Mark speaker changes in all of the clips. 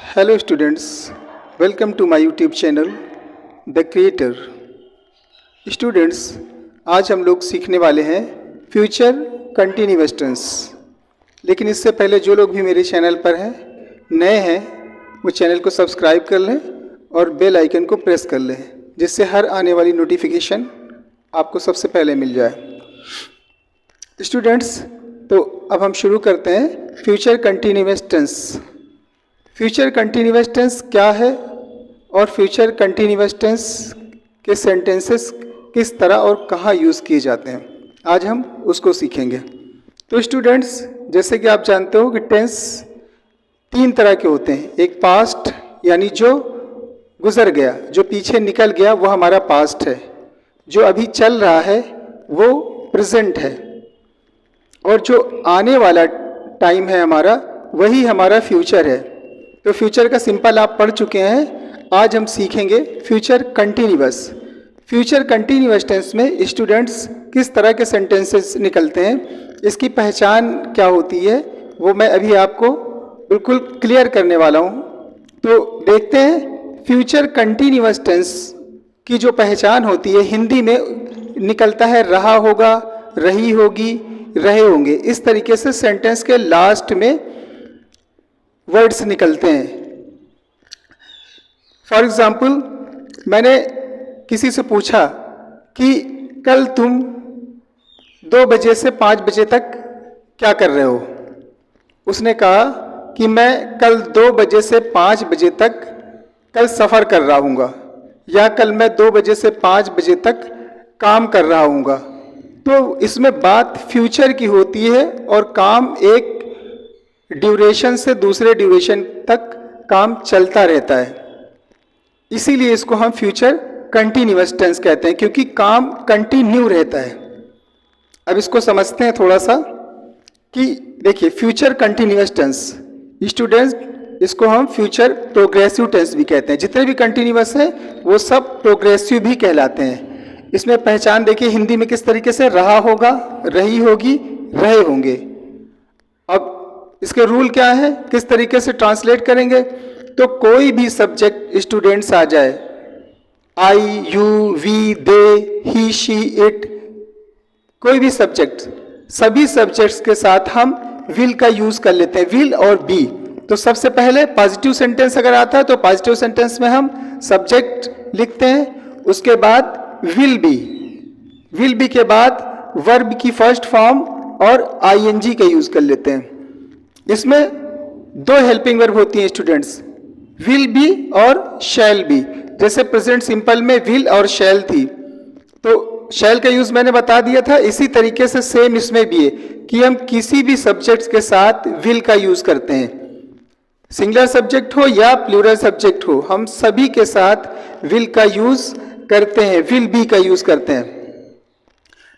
Speaker 1: Hello students, welcome to my YouTube channel the creator. Students, आज हम लोग सीखने वाले हैं फ्यूचर कंटिन्यूअस टेंस। लेकिन इससे पहले जो लोग भी मेरे चैनल पर हैं, नए हैं, वो चैनल को सब्सक्राइब कर लें और बेल आइकन को प्रेस कर लें, जिससे हर आने वाली नोटिफिकेशन आपको सबसे पहले मिल जाए। स्टूडेंट्स, तो अब हम शुरू करते हैं future continuous tense. Future continuous tense क्या है और फ्यूचर कंटिन्यूअस टेंस के सेंटेंसेस किस तरह और कहाँ यूज़ किए जाते हैं, आज हम उसको सीखेंगे। तो स्टूडेंट्स, जैसे कि आप जानते हो कि टेंस तीन तरह के होते हैं। एक पास्ट, यानी जो गुजर गया, जो पीछे निकल गया, वो हमारा पास्ट है। जो अभी चल रहा है वो प्रेजेंट है, और जो आने वाला टाइम है हमारा, वही हमारा फ्यूचर है। तो फ्यूचर का सिंपल आप पढ़ चुके हैं। आज हम सीखेंगे future continuous. Future continuous tense में स्टूडेंट्स किस तरह के सेंटेंसेस निकलते हैं, इसकी पहचान क्या होती है, वो मैं अभी आपको बिल्कुल क्लियर करने वाला हूँ। तो देखते हैं फ्यूचर कंटिन्यूअस टेंस की जो पहचान होती है। हिंदी में निकलता है रहा होगा, रही होगी, रहे होंगे। इस तरीके से सेंटेंस के लास्ट में वर्ड्स निकलते हैं। फॉर एग्जाम्पल, मैंने किसी से पूछा कि कल तुम 2 बजे से 5 बजे तक क्या कर रहे हो। उसने कहा कि मैं कल 2 बजे से 5 बजे तक कल सफ़र कर रहा हूँगा, या कल मैं 2 बजे से 5 बजे तक काम कर रहा हूँगा। तो इसमें बात फ्यूचर की होती है, और काम एक ड्यूरेशन से दूसरे ड्यूरेशन तक काम चलता रहता है। इसीलिए इसको हम फ्यूचर कंटिन्यूअस टेंस कहते हैं, क्योंकि काम कंटिन्यू रहता है। अब इसको समझते हैं थोड़ा सा कि देखिए, फ्यूचर कंटिन्यूअस टेंस स्टूडेंट्स, इसको हम फ्यूचर प्रोग्रेसिव टेंस भी कहते हैं। जितने भी कंटिन्यूअस हैं वो सब प्रोग्रेसिव भी कहलाते हैं। इसमें पहचान देखिए हिंदी में किस तरीके से रहा होगा, रही होगी, रहे होंगे। अब इसके रूल क्या है, किस तरीके से ट्रांसलेट करेंगे। तो कोई भी सब्जेक्ट स्टूडेंट्स आ जाए, I, you, we, they, he, she, it, कोई भी सब्जेक्ट, सभी सब्जेक्ट्स के साथ हम विल का यूज कर लेते हैं, विल और बी। तो सबसे पहले पॉजिटिव सेंटेंस अगर आता है तो पॉजिटिव सेंटेंस में हम सब्जेक्ट लिखते हैं, उसके बाद विल बी के बाद वर्ब की फर्स्ट फॉर्म और आईएनजी का यूज कर लेते हैं। इसमें 2 हेल्पिंग वर्ब होती हैं स्टूडेंट्स, विल बी और शैल बी। जैसे प्रेजेंट सिंपल में विल और शैल थी, तो शैल का यूज मैंने बता दिया था। इसी तरीके से सेम इसमें भी है कि हम किसी भी सब्जेक्ट के साथ विल का यूज करते हैं। सिंगुलर सब्जेक्ट हो या प्लूरल सब्जेक्ट हो, हम सभी के साथ विल का यूज करते हैं, विल बी का यूज करते हैं।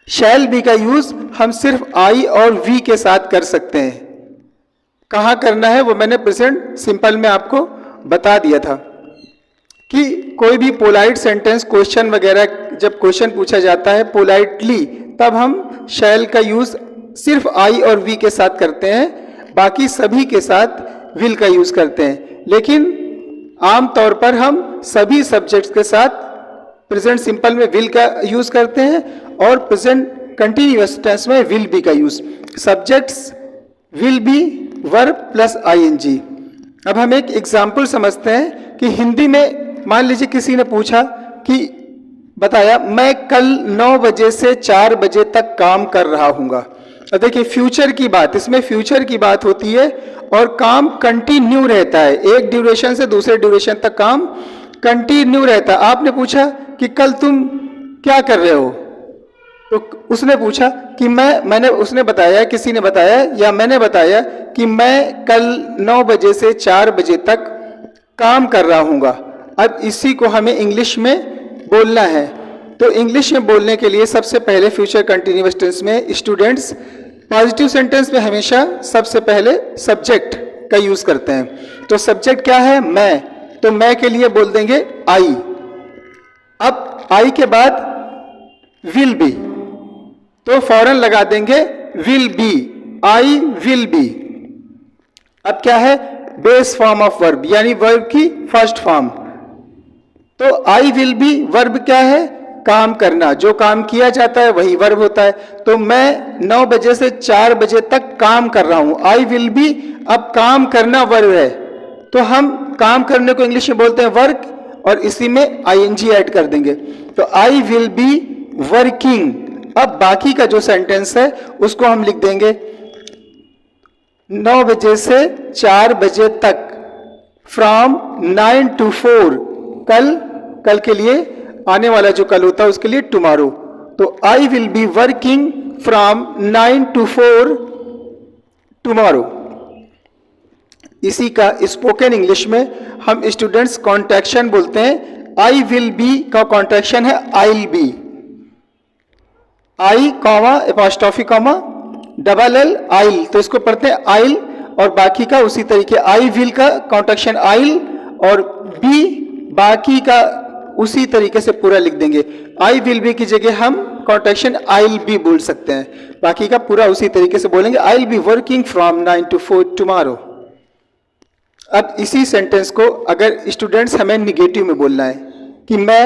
Speaker 1: शैल बी का यूज हम सिर्फ आई और वी के साथ कर सकते हैं। कहाँ करना है वो मैंने प्रेजेंट सिंपल में आपको बता दिया था कि कोई भी पोलाइट सेंटेंस, क्वेश्चन वगैरह, जब क्वेश्चन पूछा जाता है पोलाइटली, तब हम शैल का यूज सिर्फ आई और वी के साथ करते हैं, बाकी सभी के साथ विल का यूज करते हैं। लेकिन आमतौर पर हम सभी सब्जेक्ट्स के साथ प्रेजेंट सिंपल में विल का यूज करते हैं, और प्रेजेंट कंटिन्यूअस टेंस में विल बी का use. Subjects will be, verb plus ING. अब हम एक एग्जाम्पल समझते हैं कि हिंदी में मान लीजिए किसी ने पूछा कि बताया मैं कल 9 बजे से 4 बजे तक काम कर रहा हूँगा। अब देखिए फ्यूचर की बात, इसमें फ्यूचर की बात होती है, और काम कंटिन्यू रहता है, एक ड्यूरेशन से दूसरे ड्यूरेशन तक काम कंटिन्यू रहता है। आपने पूछा कि कल तुम क्या कर रहे हो, तो उसने पूछा कि उसने बताया, किसी ने बताया या मैंने बताया कि मैं कल 9 बजे से 4 बजे तक काम कर रहा हूँगा। अब इसी को हमें इंग्लिश में बोलना है। तो इंग्लिश में बोलने के लिए सबसे पहले फ्यूचर कंटिन्यूअस टेंस में स्टूडेंट्स पॉजिटिव सेंटेंस में हमेशा सबसे पहले सब्जेक्ट का यूज करते हैं। तो सब्जेक्ट क्या है, मैं, तो मैं के लिए बोल देंगे आई। अब आई के बाद विल बी, तो फौरन लगा देंगे will be, I will B. अब क्या है, बेस फॉर्म ऑफ वर्ब, यानी वर्ब की फर्स्ट फॉर्म। तो आई विल बी वर्ब क्या है? काम करना, जो काम किया जाता है वही वर्ब होता है। तो मैं 9 बजे से 4 बजे तक काम कर रहा हूं, आई विल बी। अब काम करना वर्ब है, तो हम काम करने को इंग्लिश में बोलते हैं वर्क, और इसी में आईएनजी ऐड कर देंगे। तो आई विल बी वर्किंग। अब बाकी का जो सेंटेंस है उसको हम लिख देंगे 9 बजे से 4 बजे तक, फ्रॉम 9 to 4, कल के लिए, आने वाला जो कल होता है उसके लिए टुमारो। तो आई will be working from 9 to 4 tomorrow. इसी का स्पोकन इंग्लिश में हम स्टूडेंट्स कॉन्ट्रैक्शन बोलते हैं। आई विल बी का कॉन्ट्रैक्शन है I'll be, I comma apostrophe comma double L I'll, तो इसको पढ़ते हैं आइल। और बाकी का उसी तरीके आई विल का कॉन्ट्रैक्शन आइल, और बी बाकी का उसी तरीके से पूरा लिख देंगे। आई विल बी की जगह हम कॉन्ट्रैक्शन आइल बी बोल सकते हैं, बाकी का पूरा उसी तरीके से बोलेंगे। आई will be working from 9 to 4 tomorrow. अब इसी सेंटेंस को अगर स्टूडेंट्स हमें निगेटिव में बोलना है कि मैं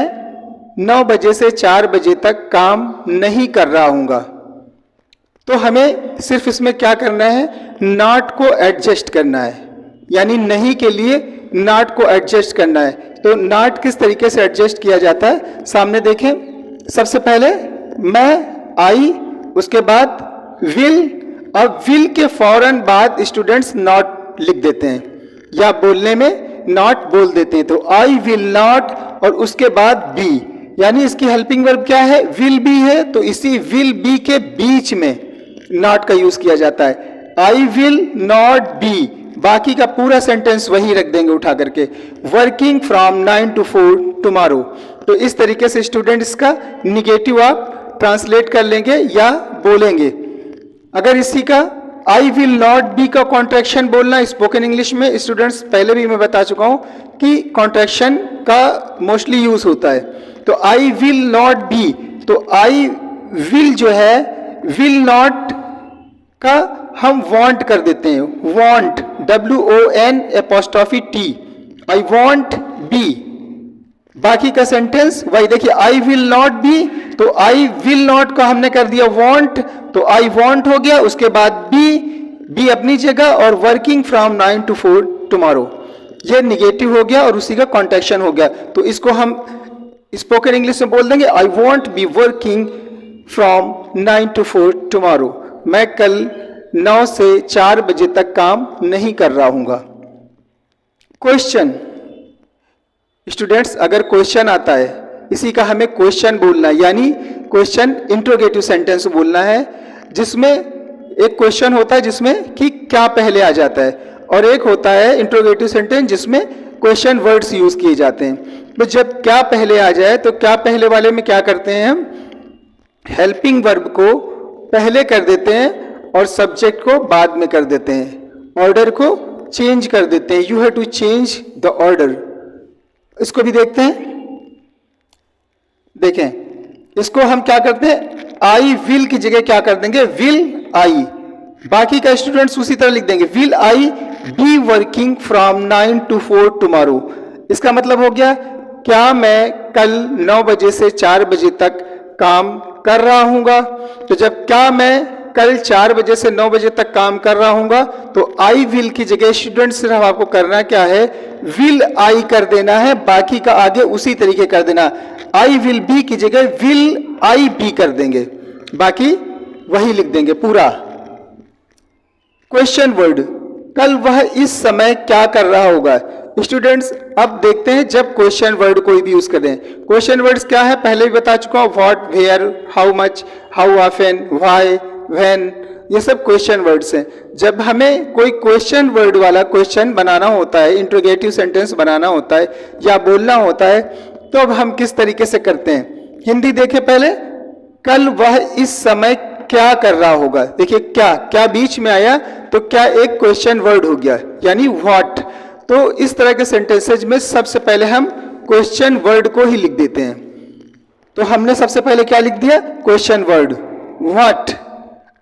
Speaker 1: 9 बजे से 4 बजे तक काम नहीं कर रहा हूँगा, तो हमें सिर्फ इसमें क्या करना है? नॉट को एडजस्ट करना है, यानी नहीं के लिए नॉट को एडजस्ट करना है। तो नॉट किस तरीके से एडजस्ट किया जाता है, सामने देखें। सबसे पहले मैं, आई, उसके बाद विल। अब विल के फौरन बाद स्टूडेंट्स नॉट लिख देते हैं, या बोलने में नॉट बोल देते हैं। तो आई विल नॉट, और उसके बाद बी, यानी इसकी हेल्पिंग वर्ब क्या है? विल बी है, तो इसी विल बी के बीच में नॉट का यूज किया जाता है। आई विल नॉट बी, बाकी का पूरा सेंटेंस वही रख देंगे उठा करके, वर्किंग फ्रॉम 9 to 4 टुमारो। तो इस तरीके से स्टूडेंट इसका निगेटिव आप ट्रांसलेट कर लेंगे या बोलेंगे। अगर इसी का आई विल नॉट बी का कॉन्ट्रैक्शन बोलना स्पोकन इंग्लिश में, स्टूडेंट्स पहले भी मैं बता चुका हूं कि कॉन्ट्रैक्शन का मोस्टली यूज होता है। तो आई विल नॉट बी, तो आई विल जो है, विल नॉट का हम वांट कर देते हैं, want, WON apostrophe T, I want be. बाकी का सेंटेंस वही, देखिए आई विल नॉट बी, तो आई विल नॉट का हमने कर दिया वांट, तो आई वांट हो गया। उसके बाद बी अपनी जगह, और वर्किंग फ्रॉम 9 to 4 टुमारो, ये निगेटिव हो गया और उसी का कॉन्ट्रैक्शन हो गया। तो इसको हम स्पोकन इंग्लिश में बोल देंगे I want be working from 9 to 4 tomorrow. मैं कल 9 से 4 बजे तक काम नहीं कर रहा हूँगा। क्वेश्चन, स्टूडेंट्स अगर क्वेश्चन आता है, इसी का हमें क्वेश्चन बोलना है, यानी क्वेश्चन इंट्रोगेटिव सेंटेंस बोलना है, जिसमें एक क्वेश्चन होता है जिसमें कि क्या पहले आ जाता है, और एक होता है इंट्रोगेटिव सेंटेंस जिसमें क्वेश्चन वर्ड्स यूज किए जाते हैं। तो जब क्या पहले आ जाए, तो क्या पहले वाले में क्या करते हैं हम? हेल्पिंग वर्ब को पहले कर देते हैं और सब्जेक्ट को बाद में कर देते हैं, ऑर्डर को चेंज कर देते हैं। You have to change the order. इसको भी देखते हैं, देखें इसको हम क्या करते हैं, आई विल की जगह क्या कर देंगे, विल आई। बाकी का स्टूडेंट्स उसी तरह लिख देंगे, will I be working from 9 to 4 tomorrow. इसका मतलब हो गया, क्या मैं कल 9 बजे से 4 बजे तक काम कर रहा हूँगा। तो जब क्या मैं कल 4 बजे से 9 बजे तक काम कर रहा हूँगा, तो आई विल की जगह स्टूडेंट सिर्फ आपको करना क्या है, विल आई कर देना है, बाकी का आगे उसी तरीके कर देना। आई विल बी की जगह विल आई बी कर देंगे, बाकी वही लिख देंगे पूरा। क्वेश्चन वर्ड, कल वह इस समय क्या कर रहा होगा। स्टूडेंट्स अब देखते हैं जब क्वेश्चन वर्ड कोई भी यूज करें। क्वेश्चन वर्ड्स क्या है, पहले भी बता चुका हूं, what, where, how much, how often, why, when, ये सब क्वेश्चन वर्ड्स हैं। जब हमें कोई क्वेश्चन वर्ड वाला क्वेश्चन बनाना होता है, इंट्रोगेटिव सेंटेंस बनाना होता है या बोलना होता है, तो अब हम किस तरीके से करते हैं। हिंदी देखें पहले, कल वह इस समय क्या कर रहा होगा। देखिए क्या बीच में आया, तो क्या एक क्वेश्चन वर्ड हो गया, यानी व्हाट। तो इस तरह के सेंटेंसेज में सबसे पहले हम क्वेश्चन वर्ड को ही लिख देते हैं। तो हमने सबसे पहले क्या लिख दिया, क्वेश्चन वर्ड व्हाट।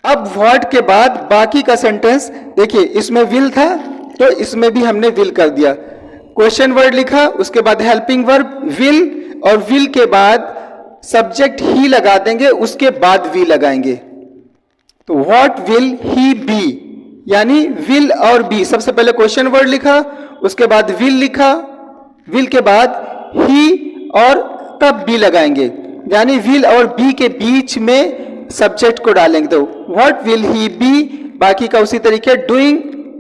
Speaker 1: अब व्हाट के बाद बाकी का सेंटेंस देखिए, इसमें विल था, तो इसमें भी हमने विल कर दिया। क्वेश्चन वर्ड लिखा, उसके बाद हेल्पिंग वर्ब विल, और विल के बाद सब्जेक्ट ही लगा देंगे, उसके बाद वी लगाएंगे। तो व्हाट विल ही बी, यानी विल और बी। सबसे पहले क्वेश्चन वर्ड लिखा, उसके बाद विल लिखा, विल के बाद ही और तब बी लगाएंगे, यानी विल और बी के बीच में सब्जेक्ट को डालेंगे। तो व्हाट विल ही बी, बाकी का उसी तरीके डूइंग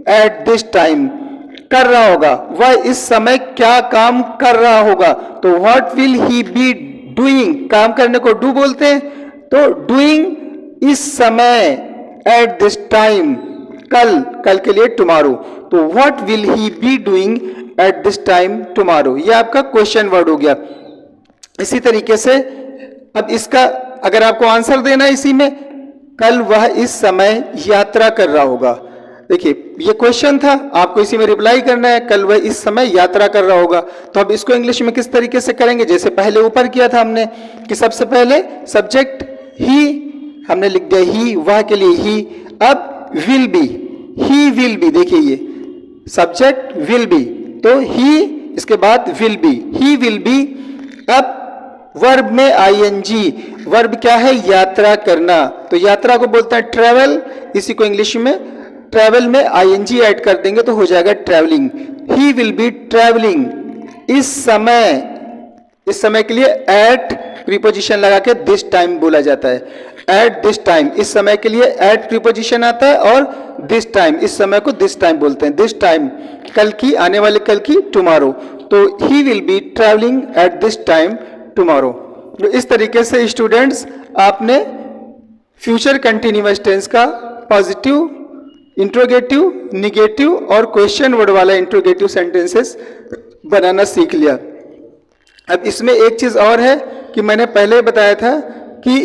Speaker 1: एट दिस टाइम, कर रहा होगा, वह इस समय क्या काम कर रहा होगा। तो what will he be doing, काम करने को डू बोलते हैं, तो डूइंग इस समय, एट दिस टाइम कल, कल के लिए टुमारो। तो what will he be doing at this time tomorrow, यह आपका क्वेश्चन वर्ड हो गया। इसी तरीके से अब इसका अगर आपको आंसर देना है इसी में, कल वह इस समय यात्रा कर रहा होगा। देखिए ये क्वेश्चन था, आपको इसी में रिप्लाई करना है, कल वह इस समय यात्रा कर रहा होगा। तो अब इसको इंग्लिश में किस तरीके से करेंगे, जैसे पहले ऊपर किया था हमने कि सबसे पहले सब्जेक्ट ही हमने लिख दिया, ही, वह के लिए ही। अब will be, he will B, देखिए ये सब्जेक्ट विल बी, तो ही, इसके बाद will be, he will B. अब वर्ब में आईएनजी, वर्ब क्या है, यात्रा करना, तो यात्रा को बोलते हैं ट्रेवल, इसी को इंग्लिश में ट्रेवल में आईएनजी ऐड कर देंगे तो हो जाएगा travelling. He will B travelling, इस समय, इस समय के लिए एट प्रीपोजिशन लगा के दिस टाइम बोला जाता है। एट दिस टाइम, इस समय के लिए एट प्रीपोजिशन आता है, और दिस टाइम, इस समय को दिस टाइम बोलते हैं। दिस टाइम कल की, आने वाले कल की, टुमारो। तो he will B travelling at this time tomorrow. तो इस तरीके से स्टूडेंट्स आपने फ्यूचर कंटिन्यूअस टेंस का पॉजिटिव, इंट्रोगेटिव, निगेटिव और क्वेश्चन वर्ड वाला इंट्रोगेटिव सेंटेंसेस बनाना सीख लिया। अब इसमें एक चीज और है कि मैंने पहले बताया था कि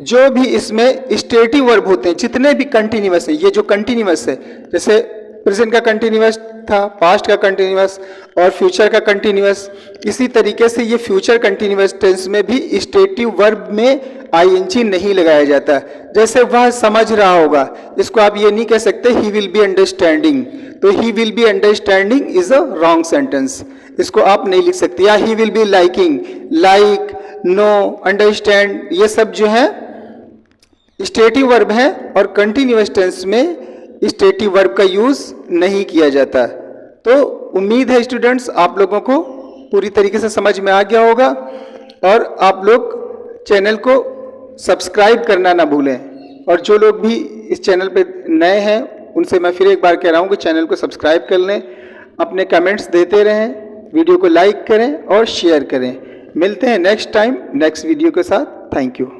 Speaker 1: जो भी इसमें स्टेटिव वर्ब होते हैं, जितने भी कंटिन्यूअस है, ये जो कंटिन्यूअस है, जैसे प्रेजेंट का कंटिन्यूअस था, पास्ट का कंटिन्यूअस और फ्यूचर का कंटिन्यूअस, इसी तरीके से ये फ्यूचर कंटिन्यूअस टेंस में भी स्टेटिव वर्ब में आईएनजी नहीं लगाया जाता। जैसे वह समझ रहा होगा, इसको आप ये नहीं कह सकते ही विल बी अंडरस्टैंडिंग, तो he will be understanding is a wrong sentence, इसको आप नहीं लिख सकते। या he will be liking, like, no, understand, ये सब जो है स्टेटिव वर्ब है, और कंटिन्यूअस टेंस में स्टेटिव वर्ब का यूज नहीं किया जाता। तो उम्मीद है स्टूडेंट्स आप लोगों को पूरी तरीके से समझ में आ गया होगा, और आप लोग चैनल को सब्सक्राइब करना ना भूलें। और जो लोग भी इस चैनल पे नए हैं उनसे मैं फिर एक बार कह रहा हूँ कि चैनल को सब्सक्राइब कर लें, अपने कमेंट्स देते रहें, वीडियो को लाइक करें और शेयर करें। मिलते हैं नेक्स्ट टाइम नेक्स्ट वीडियो के साथ। Thank you.